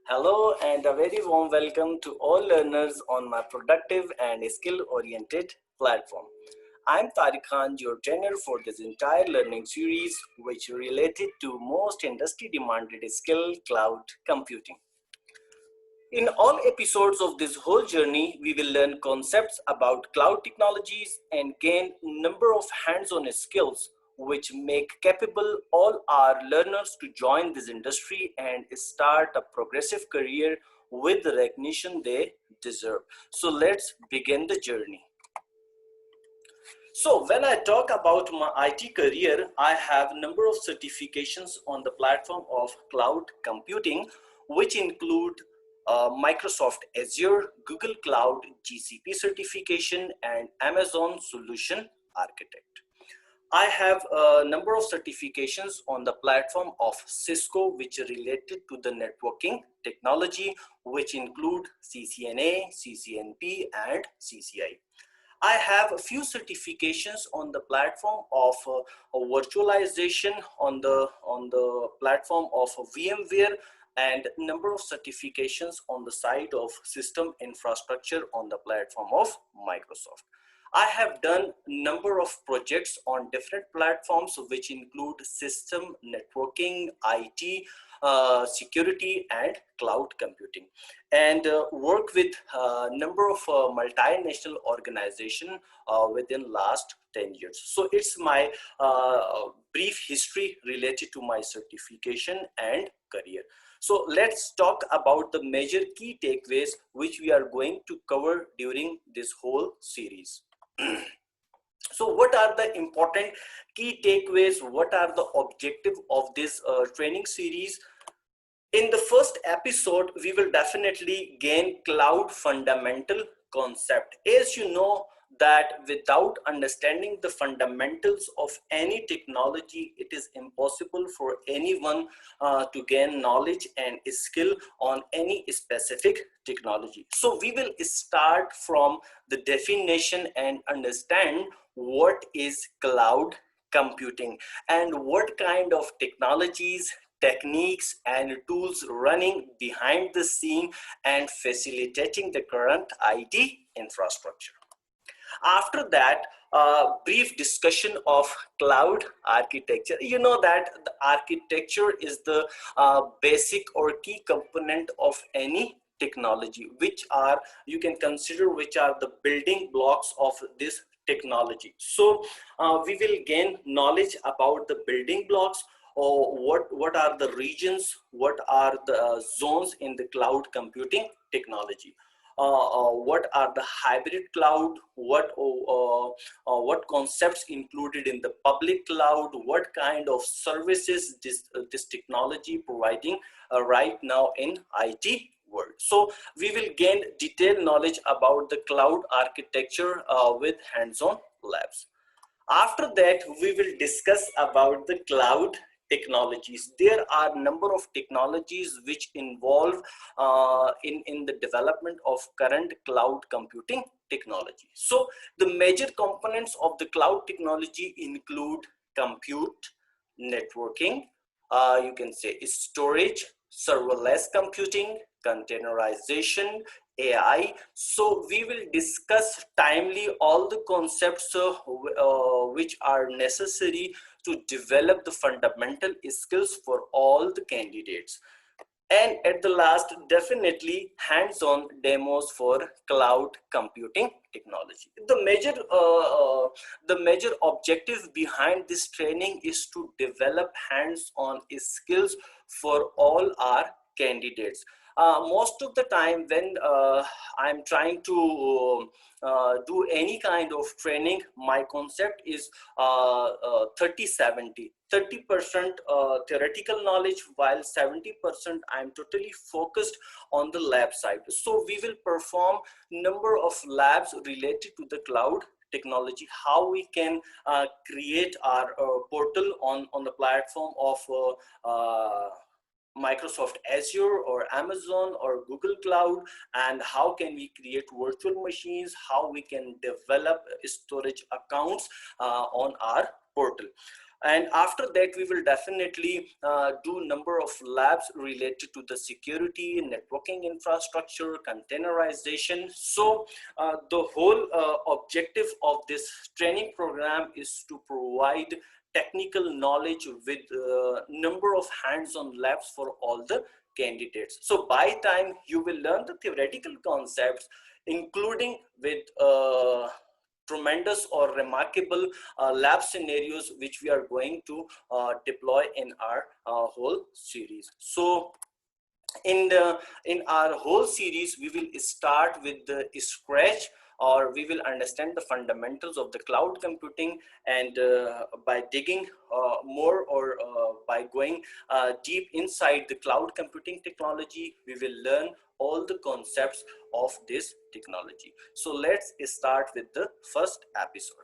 Hello and a very warm welcome to all learners on my productive and skill-oriented platform. I'm Tariq Khan, your trainer for this entire learning series, which related to most industry demanded skill, cloud computing. In all episodes of this whole journey, we will learn concepts about cloud technologies and gain number of hands-on skills which make capable all our learners to join this industry and start a progressive career with the recognition they deserve. So let's begin the journey. So when I talk about my IT career, I have a number of certifications on the platform of cloud computing, which include Microsoft Azure, Google Cloud, GCP certification, and Amazon Solution Architect. I have a number of certifications on the platform of Cisco, which are related to the networking technology, which include CCNA, CCNP, and CCI. I have a few certifications on the platform of virtualization on the platform of VMware, and number of certifications on the side of system infrastructure on the platform of Microsoft. I have done number of projects on different platforms, which include system, networking, IT, security, and cloud computing, and work with a number of multinational organizations within last 10 years. So it's my brief history related to my certification and career. So let's talk about the major key takeaways which we are going to cover during this whole series. So what are the important key takeaways? What are the objective of this training series? In the first episode, we will definitely gain cloud fundamental concept. As you know, that without understanding the fundamentals of any technology, it is impossible for anyone to gain knowledge and skill on any specific technology. So we will start from the definition and understand what is cloud computing and what kind of technologies, techniques, and tools running behind the scene and facilitating the current IT infrastructure. After that, brief discussion of cloud architecture. You know that the architecture is the basic or key component of any technology, which are, you can consider, which are the building blocks of this technology. So we will gain knowledge about the building blocks, or what are the regions, what are the zones in the cloud computing technology. What are the hybrid cloud, what concepts included in the public cloud, what kind of services this technology providing right now in IT world. So we will gain detailed knowledge about the cloud architecture with hands-on labs. After that, we will discuss about the cloud technologies. There are a number of technologies which involve in the development of current cloud computing technology. So the major components of the cloud technology include compute, networking, you can say storage, serverless computing, containerization, AI. So we will discuss timely all the concepts which are necessary to develop the fundamental skills for all the candidates. And at the last, definitely hands-on demos for cloud computing technology. The major objective behind this training is to develop hands-on skills for all our candidates. Most of the time when I'm trying to do any kind of training, my concept is 30-70. 30% theoretical knowledge, while 70% I'm totally focused on the lab side. So we will perform number of labs related to the cloud technology, how we can create our portal on the platform of Microsoft Azure or Amazon or Google Cloud, and how can we create virtual machines, how we can develop storage accounts on our portal. And after that, we will definitely do number of labs related to the security, networking infrastructure, containerization. So the whole objective of this training program is to provide technical knowledge with number of hands-on labs for all the candidates. So by time you will learn the theoretical concepts, including with tremendous or remarkable lab scenarios which we are going to deploy in our whole series. So in our whole series, we will start with the scratch, or we will understand the fundamentals of the cloud computing, and by digging more, or by going deep inside the cloud computing technology, we will learn all the concepts of this technology. So let's start with the first episode.